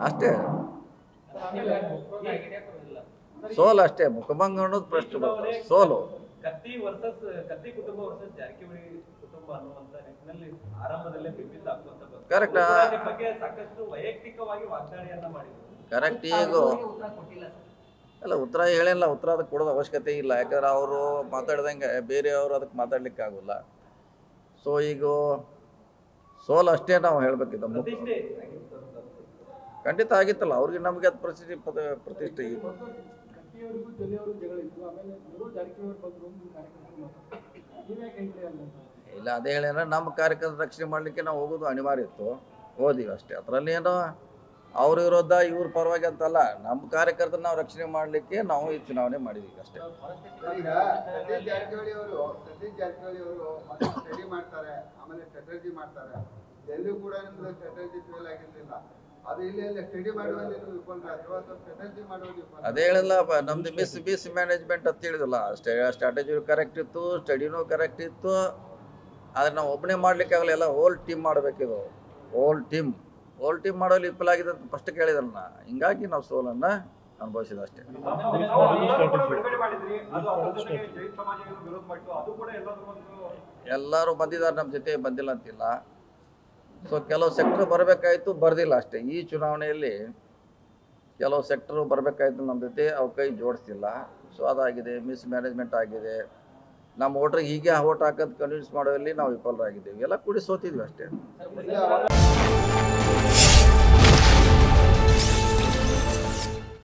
ಅಷ್ಟೇ ಸೋಲು ಅಷ್ಟೇ. ಮುಖಭಂಗ ಅನ್ನೋದು ಪ್ರಶ್ನೆ ಸೋಲು. ಕತ್ತಿ ಕುಟುಂಬ ವರ್ಸಸ್ ಜಾರಕಿಹೊಳಿ ಕುಟುಂಬ ಅನ್ನುವಂತ ನಿಟ್ಟಿನಲ್ಲಿ ಆರಂಭದಲ್ಲೇ ಬಿಂಬಿತ ಆಗುವಂತ ಕರೆಕ್ಟ್ ಬಗ್ಗೆ ಸಾಕಷ್ಟು ವೈಯಕ್ತಿಕವಾಗಿ ವಾಗ್ದಾಳಿಯನ್ನ ಮಾಡಿದ್ರು. ಕರೆಕ್ಟ್. ಈಗ ಅಲ್ಲ ಉತ್ತರ ಹೇಳಿಲ್ಲ, ಉತ್ತರ ಅದಕ್ಕೆ ಕೊಡೋದು ಅವಶ್ಯಕತೆ ಇಲ್ಲ. ಯಾಕಂದ್ರೆ ಅವರು ಮಾತಾಡ್ದಂಗೆ ಬೇರೆಯವರು ಅದಕ್ಕೆ ಮಾತಾಡ್ಲಿಕ್ಕೆ ಆಗೋಲ್ಲ. ಸೊ ಈಗ ಸೋಲು ಅಷ್ಟೇ ನಾವು ಹೇಳ್ಬೇಕಿದ್ದ. ಖಂಡಿತ ಆಗಿತ್ತಲ್ಲ ಅವ್ರಿಗೆ, ನಮಗೆ ಅದು ಪ್ರತಿಷ್ಠೆ ಇದೆ. ಇಲ್ಲ ಅದೇ ಹೇಳ್ಯಾರ, ನಮ್ಮ ಕಾರ್ಯಕರ್ತರ ರಕ್ಷಣೆ ಮಾಡಲಿಕ್ಕೆ ನಾವು ಹೋಗೋದು ಅನಿವಾರ್ಯ ಇತ್ತು, ಹೋದಿವಿ ಅಷ್ಟೇ. ಅದರಲ್ಲಿ ಏನೋ ಅವ್ರ ವಿರೋಧ ಇವ್ರ ಪರವಾಗಿ ಅಂತಲ್ಲ, ನಮ್ಮ ಕಾರ್ಯಕರ್ತರ ನಾವು ರಕ್ಷಣೆ ಮಾಡಲಿಕ್ಕೆ ನಾವು ಈ ಚುನಾವಣೆ ಮಾಡಿದೀವಿ ಅಷ್ಟೇ. ಈಗ ಸತೀಶ್ ಜಾರಕಿಹೊಳಿ ಅವರು ಸ್ಟಡಿ ಮಾಡ್ತಾರೆ, ಆಮೇಲೆ ಸ್ಟ್ರಾಟಜಿ ಮಾಡ್ತಾರೆ. ಎಲ್ಲೂ ಕೂಡ ನಿಮ್ದು ಸ್ಟ್ರಾಟಜಿ ಫೇಲ್ ಆಗಿರ್ಲಿಲ್ಲ. ಅದು ಇಲ್ಲಿ ಸ್ಟಡಿ ಮಾಡುವಲ್ಲಿ ಸ್ಟ್ರಾಟಜಿ ಮಾಡುವಲ್ಲಿ ಅದೇ ಹೇಳಿಲ್ಲ, ನಮ್ದು ಮಿಸ್ ಮ್ಯಾನೇಜ್ಮೆಂಟ್ ಅಂತ ಹೇಳಿದಲ್ಲ. ಸ್ಟ್ರಾಟಜಿ ಕರೆಕ್ಟ್ ಇತ್ತು, ಸ್ಟಡಿನೂ ಕರೆಕ್ಟ್ ಇತ್ತು. ಆದರೆ ನಾವು ಒಬ್ಬನೇ ಮಾಡ್ಲಿಕ್ಕೆ ಆಗಲ್ಲ, ಎಲ್ಲ ಹೋಲ್ ಟೀಮ್ ಮಾಡಬೇಕಿದು. ಹೋಲ್ ಟೀಮ್ ಮಾಡೋಲ್ಲಿ ವಿಫಲ ಆಗಿದೆ ಅಂತ ಫಸ್ಟ್ ಕೇಳಿದಲ್ಲ ನಾ. ಹಿಂಗಾಗಿ ನಾವು ಸೋಲನ್ನು ಅನುಭವಿಸಿದ ಅಷ್ಟೇ. ಎಲ್ಲರೂ ಬಂದಿದ್ದಾರೆ ನಮ್ಮ ಜೊತೆ, ಬಂದಿಲ್ಲ ಅಂತಿಲ್ಲ. ಸೊ ಕೆಲವು ಸೆಕ್ಟರ್ ಬರಬೇಕಾಯ್ತು, ಬರ್ದಿಲ್ಲ ಅಷ್ಟೇ. ಈ ಚುನಾವಣೆಯಲ್ಲಿ ಕೆಲವು ಸೆಕ್ಟರ್ ಬರಬೇಕಾಯ್ತು ನಮ್ಮ ಜೊತೆ, ಅವ್ರ ಕೈ ಜೋಡಿಸ್ತಿಲ್ಲ. ಸೊ ಅದಾಗಿದೆ, ಮಿಸ್ ಮ್ಯಾನೇಜ್ಮೆಂಟ್ ಆಗಿದೆ. ನಮ್ಮ ವೋಟ್ರಿಗೆ ಹೀಗೆ ಓಟ್ ಹಾಕೋದು ಕನ್ವಿನ್ಸ್ ಮಾಡೋಲ್ಲಿ ನಾವು ವಿಫಲರಾಗಿದ್ದೇವೆ. ಎಲ್ಲ ಕೂಡಿ ಸೋತಿದ್ವಿ ಅಷ್ಟೇ.